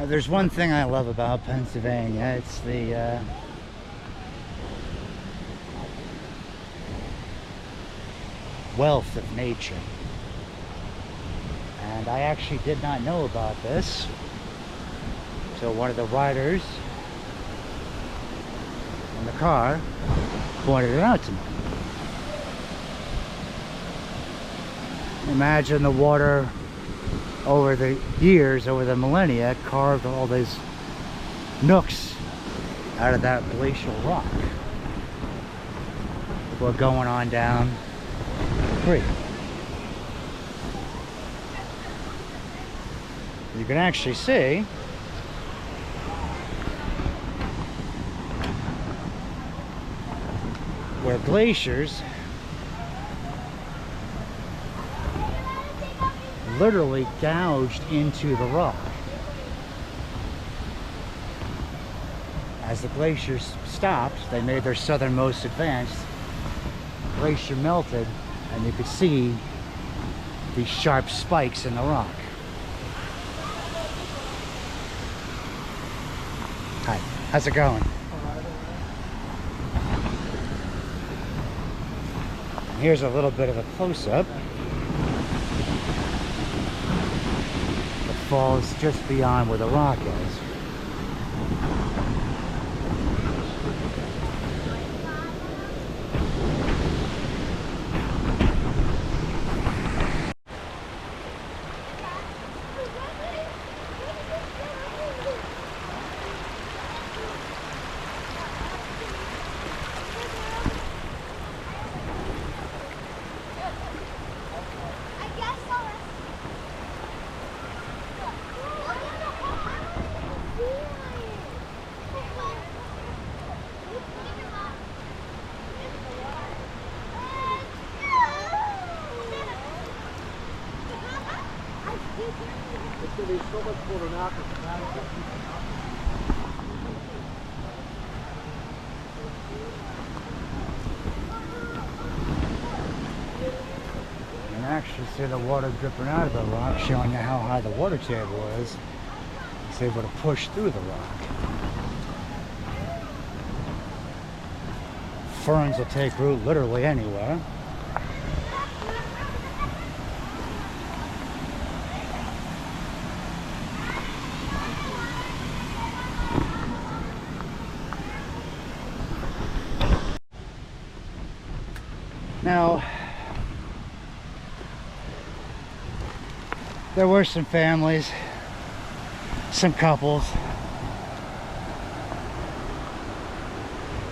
There's one thing I love about Pennsylvania. It's the wealth of nature. And I actually did not know about this until one of the riders in the car pointed it out to me. Imagine the water over the years, over the millennia, carved all these nooks out of that glacial rock. We're going on down the creek. You can actually see where glaciers literally gouged into the rock. As the glaciers stopped, they made their southernmost advance. The glacier melted, and you could see these sharp spikes in the rock. Hi, how's it going? Here's a little bit of a close-up. The falls just beyond where the rock is. It's going to be so much more than after the You can actually see the water dripping out of the rock, showing you how high the water table is. It's able to push through the rock. Ferns will take root literally anywhere. Now, there were some families, some couples,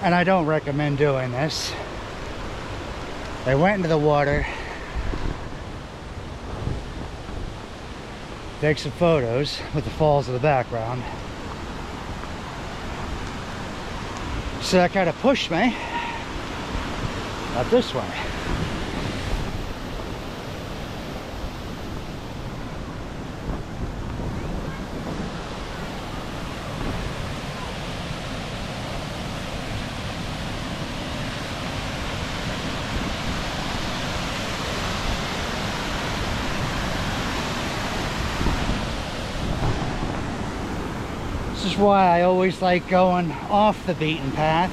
and I don't recommend doing this. They went into the water, take some photos with the falls in the background. So that kind of pushed me up this way. This is why I always like going off the beaten path,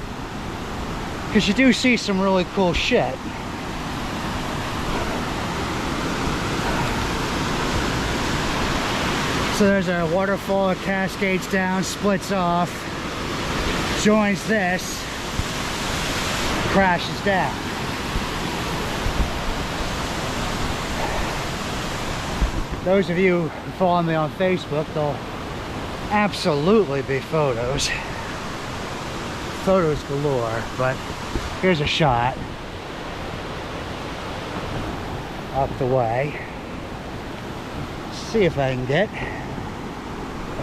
because you do see some really cool shit. So there's a waterfall that cascades down, splits off, joins this, crashes down. Those of you who follow me on Facebook, there'll absolutely be photos. Photos galore, but here's a shot up the way. See if I can get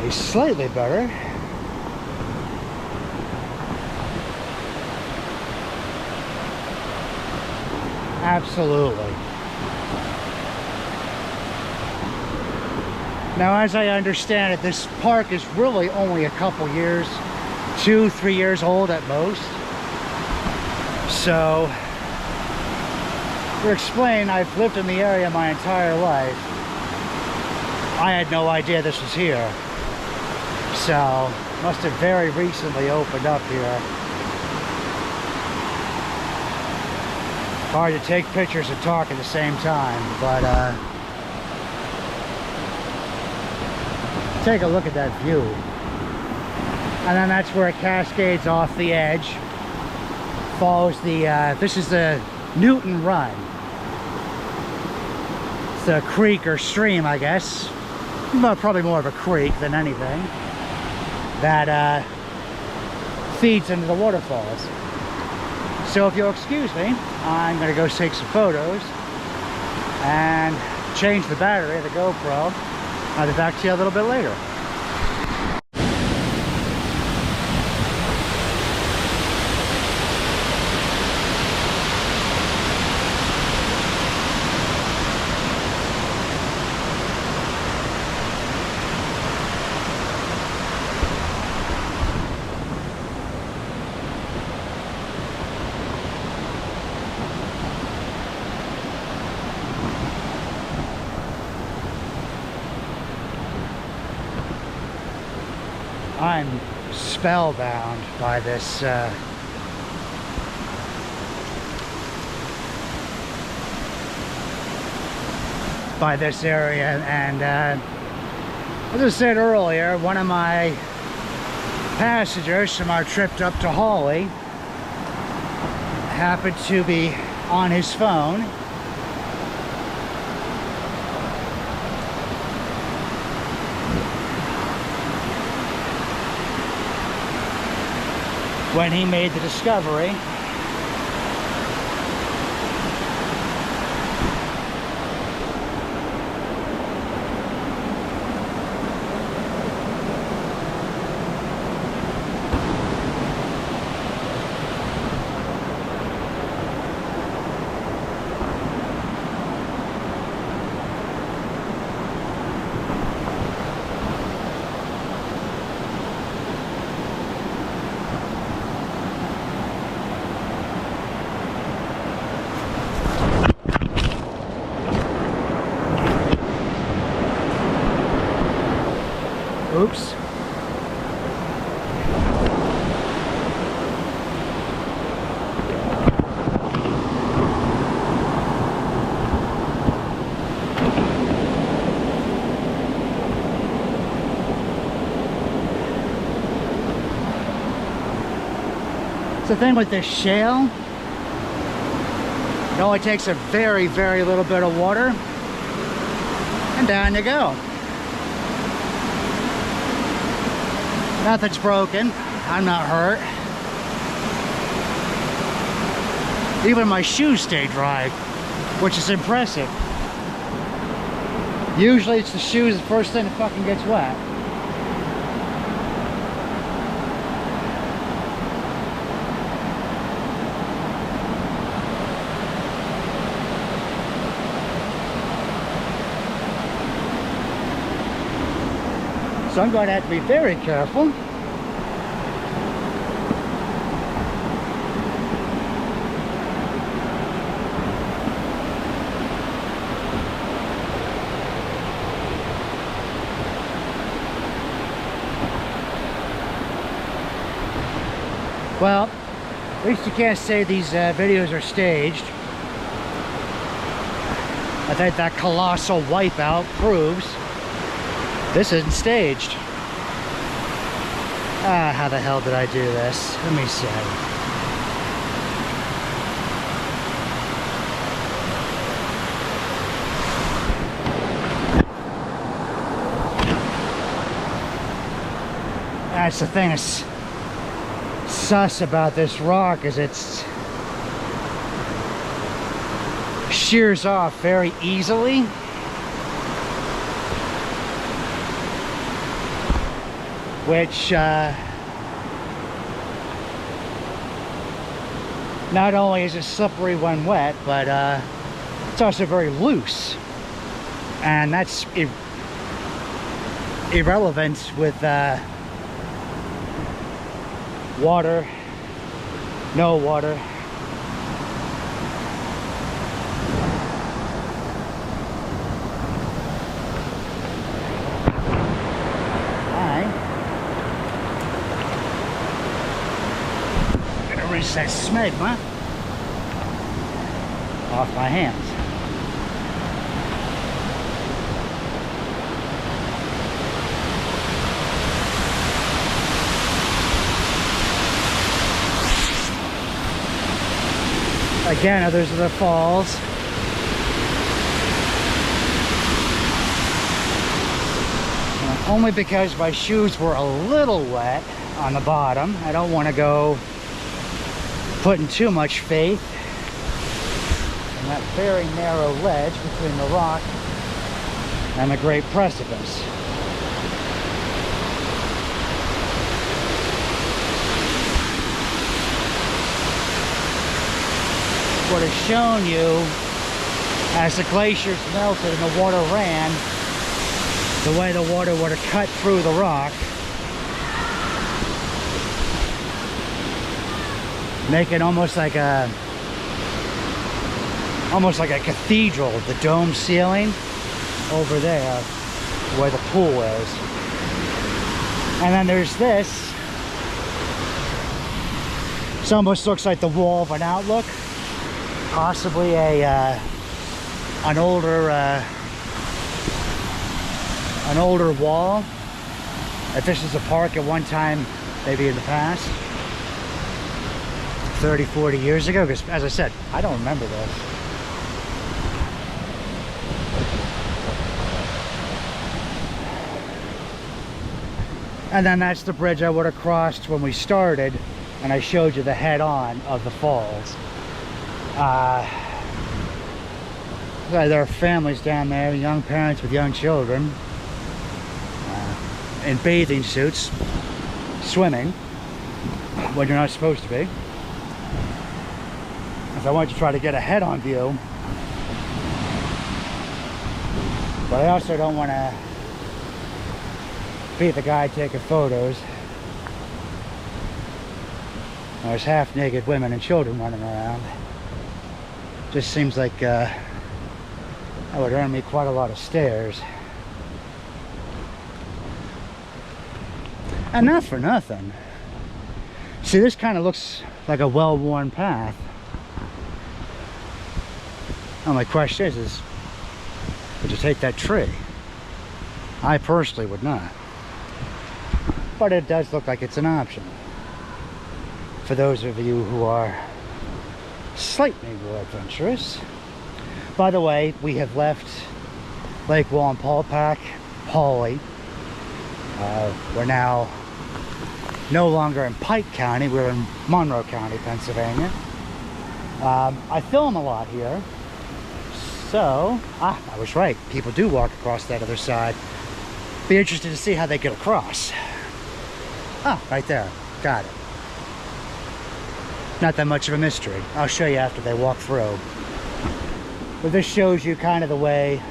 a slightly better absolutely. Now, as I understand it, this park is really only a couple years, 2-3 years old at most. So, to explain, I've lived in the area my entire life. I had no idea this was here. So, must have very recently opened up here. Hard to take pictures and talk at the same time, but take a look at that view. And then that's where it cascades off the edge. Follows the, this is the Newton Run. It's a creek or stream, I guess. Well, probably more of a creek than anything. That feeds into the waterfalls. So if you'll excuse me, I'm going to go take some photos and change the battery of the GoPro. I'll be back to you a little bit later. I'm spellbound by this area, and as I said earlier, one of my passengers from our trip up to Hawley happened to be on his phone when he made the discovery oops. It's the thing with this shale. It only takes a very, very little bit of water, and down you go. Nothing's broken. I'm not hurt. Even my shoes stay dry, which is impressive. Usually it's the shoes the first thing that fucking gets wet. So I'm going to have to be very careful. Well, at least you can't say these videos are staged. I think that colossal wipeout proves this isn't staged. How the hell did I do this? Let me see. That's the thing that's sus about this rock, is it's shears off very easily. Which not only is it slippery when wet, but it's also very loose, and that's irrelevant with water, no water. bridge says smegma off my hands. Again, those are the falls. Only because my shoes were a little wet on the bottom. I don't want to go putting too much faith in that very narrow ledge between the rock and the great precipice. Would have shown you as the glaciers melted and the water ran, the way the water would have cut through the rock, making almost like a cathedral, the dome ceiling over there where the pool is. And then there's this. This almost looks like the wall of an outlook. Possibly an older wall. If this is a park at one time, maybe in the past, 30, 40 years ago, because as I said, I don't remember this. And then that's the bridge I would have crossed when we started, and I showed you the head-on of the falls. There are families down there, young parents with young children, in bathing suits, swimming when you're not supposed to be. So I wanted to try to get a head-on view, but I also don't want to be the guy taking photos. There's half-naked women and children running around. Just seems like that would earn me quite a lot of stares. And not for nothing. See, this kind of looks like a well-worn path. Well, my question is would you take that tree? I personally would not. But it does look like it's an option for those of you who are slightly more adventurous. By the way, we have left Lake Wallenpaupack, Pauley. We're now no longer in Pike County, we're in Monroe County, Pennsylvania. I film a lot here, so I was right, people do walk across that other side. Be interested to see how they get across. Right there, got it. Not that much of a mystery. I'll show you after they walk through. But this shows you kind of the way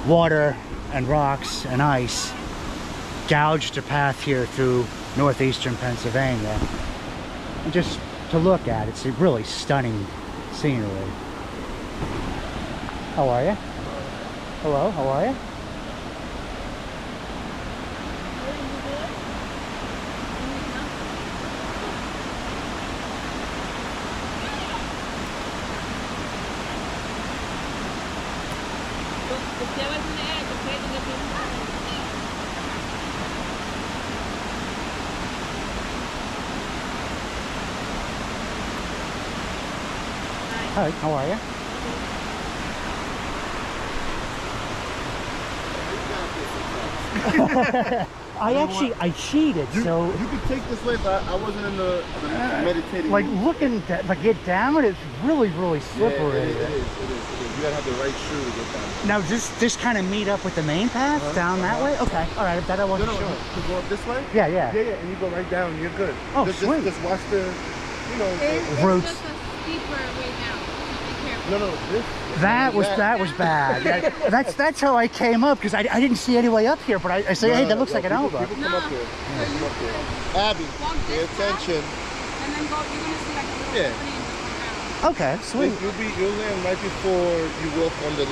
water and rocks and ice gouged a path here through northeastern Pennsylvania. And just to look at, it's a really stunning scenery. How are you? Hello, how are you? Hi, how are you? I cheated, so you could take this way, but I wasn't in the meditating. Like looking like get down, it's really slippery. Yeah, it is. You gotta have the right shoe to get down. Now just kind of meet up with the main path down that way. Okay, all right. That I wasn't sure. To go up this way. Yeah. Yeah, and you go right down. You're good. Oh, just, sweet. Just watch the, roads. It's just a steeper way down. Be careful. No, That was bad. That's how I came up, because I didn't see any way up here. But I say, hey, that looks like an outlook. People come up here. Come up here. Abby, pay attention. And then go. You're gonna see like a little opening. Okay, sweet. You'll land right before you walk on the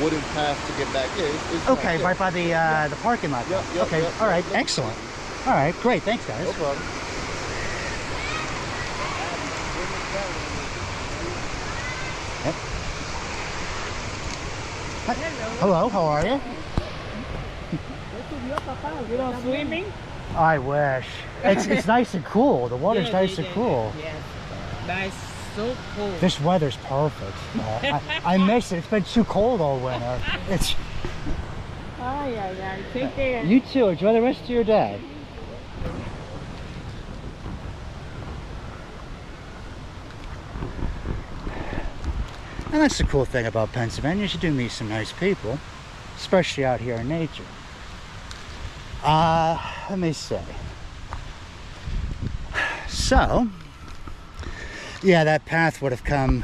wooden path to get back in. It's Okay, right by the parking lot. Yep, Okay, all right, excellent. All right, great, thanks guys. No problem. Hello, how are you? You know swimming? I wish. It's nice and cool. The water's nice and cool. Yes. Nice, so cool. This weather's perfect. I miss it. It's been too cold all winter. It's. Ay, ay, ay. Take care. You too. Enjoy the rest of your day. And that's the cool thing about Pennsylvania. You do meet some nice people, especially out here in nature. Let me see. So, yeah, that path would have come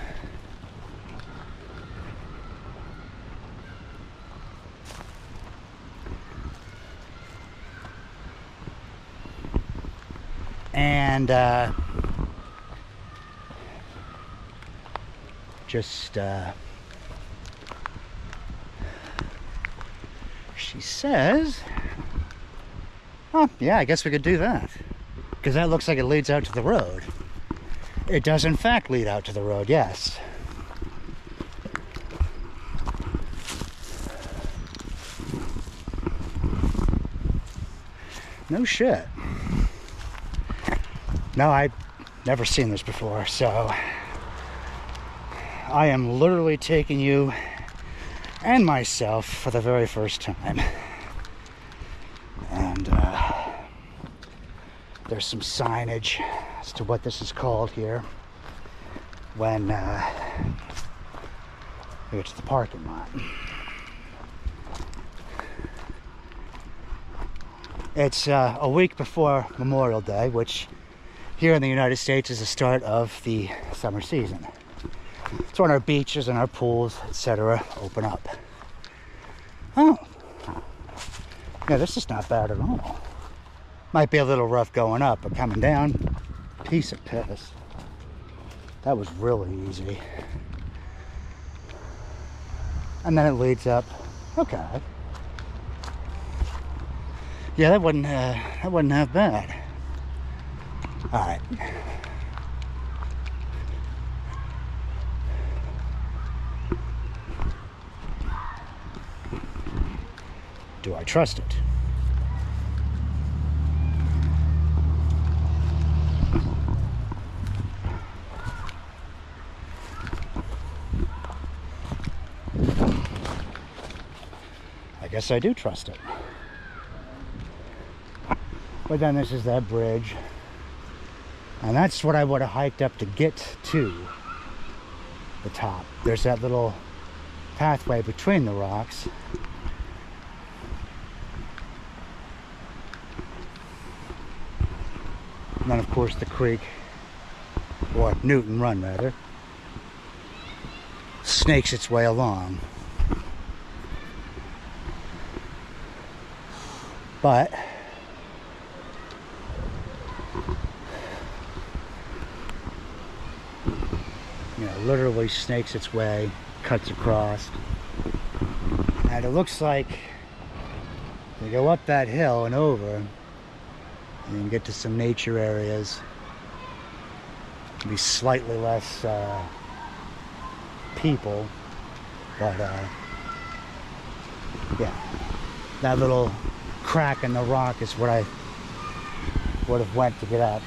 and just she says, oh yeah, I guess we could do that, because that looks like it leads out to the road. It does in fact lead out to the road, yes. No shit. No, I've never seen this before, so I am literally taking you and myself for the very first time. And there's some signage as to what this is called here when we get to the parking lot. It's a week before Memorial Day, which here in the United States is the start of the summer season. It's when our beaches and our pools, etc., open up. Oh, yeah, this is not bad at all. Might be a little rough going up, but coming down, piece of piss. That was really easy. And then it leads up. Okay. Yeah, that wasn't half bad. All right. Do I trust it? I guess I do trust it. But then this is that bridge. And that's what I would have hiked up to get to the top. There's that little pathway between the rocks. And then of course the creek, or Newton Run rather, snakes its way along. But you know, literally snakes its way, cuts across. And it looks like they go up that hill and over, and you can get to some nature areas. Be slightly less people, but yeah, that little crack in the rock is what I would have went to get up.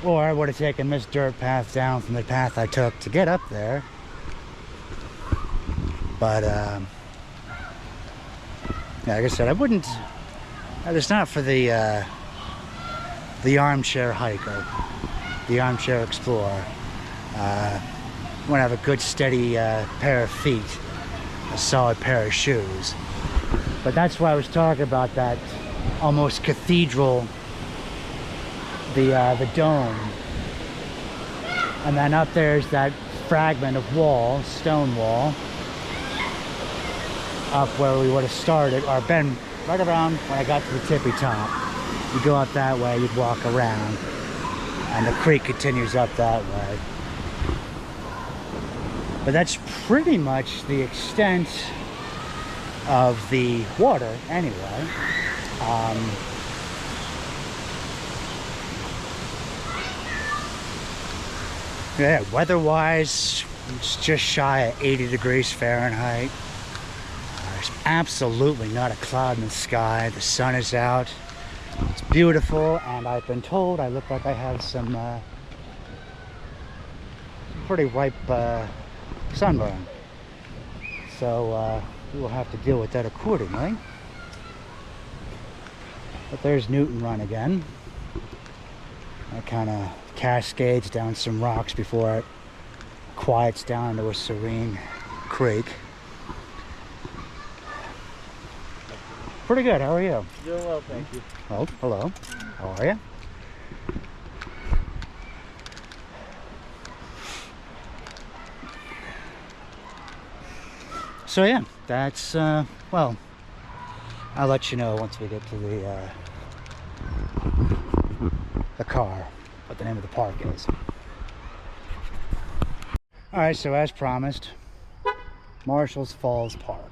Or I would have taken this dirt path down from the path I took to get up there. But yeah, like I said, I wouldn't. It's not for the armchair hiker, the armchair explorer. You want to have a good steady pair of feet, a solid pair of shoes. But that's why I was talking about that almost cathedral, the dome. And then up there's that fragment of wall, stone wall, up where we would have started, or been right around when I got to the tippy top. You go up that way, you'd walk around, and the creek continues up that way. But that's pretty much the extent of the water anyway. Yeah, weather-wise, it's just shy of 80 degrees Fahrenheit. There's absolutely not a cloud in the sky. The sun is out. It's beautiful, and I've been told I look like I have some pretty ripe sunburn. So we will have to deal with that accordingly. But there's Newton Run again. That kind of cascades down some rocks before it quiets down into a serene creek. Pretty good. How are you? Doing well, thank you. Oh, hello. How are you? So yeah, that's well, I'll let you know once we get to the car what the name of the park is. All right, so as promised, Marshall's Falls Park.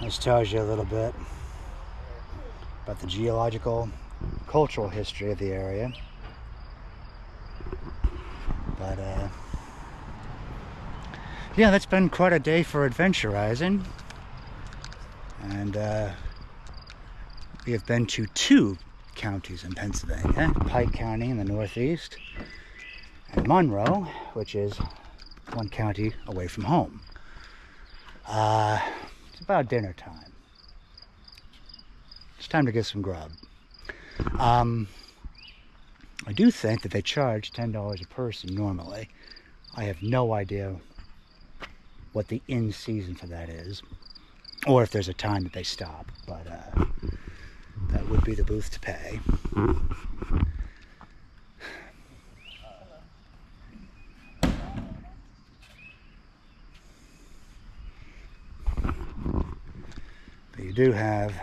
This tells you a little bit about the geological, cultural history of the area. But yeah, that's been quite a day for adventurizing. And we have been to 2 counties in Pennsylvania, Pike County in the northeast, and Monroe, which is 1 county away from home. It's about dinner time. It's time to get some grub. I do think that they charge $10 a person normally. I have no idea what the in season for that is, or if there's a time that they stop, but that would be the booth to pay. But you do have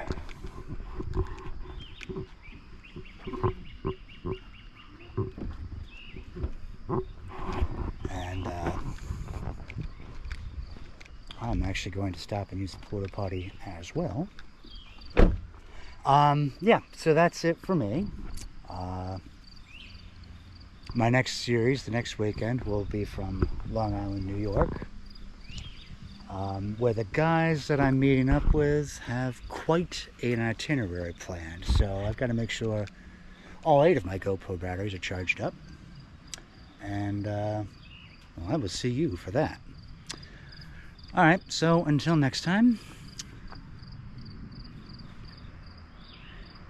I'm actually going to stop and use the porta potty as well. Yeah, so that's it for me. My next series, the next weekend, will be from Long Island, New York, where the guys that I'm meeting up with have quite an itinerary planned. So I've got to make sure all 8 of my GoPro batteries are charged up. And well, I will see you for that. Alright, so until next time,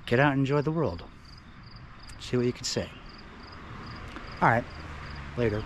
get out and enjoy the world. See what you can say. Alright, later.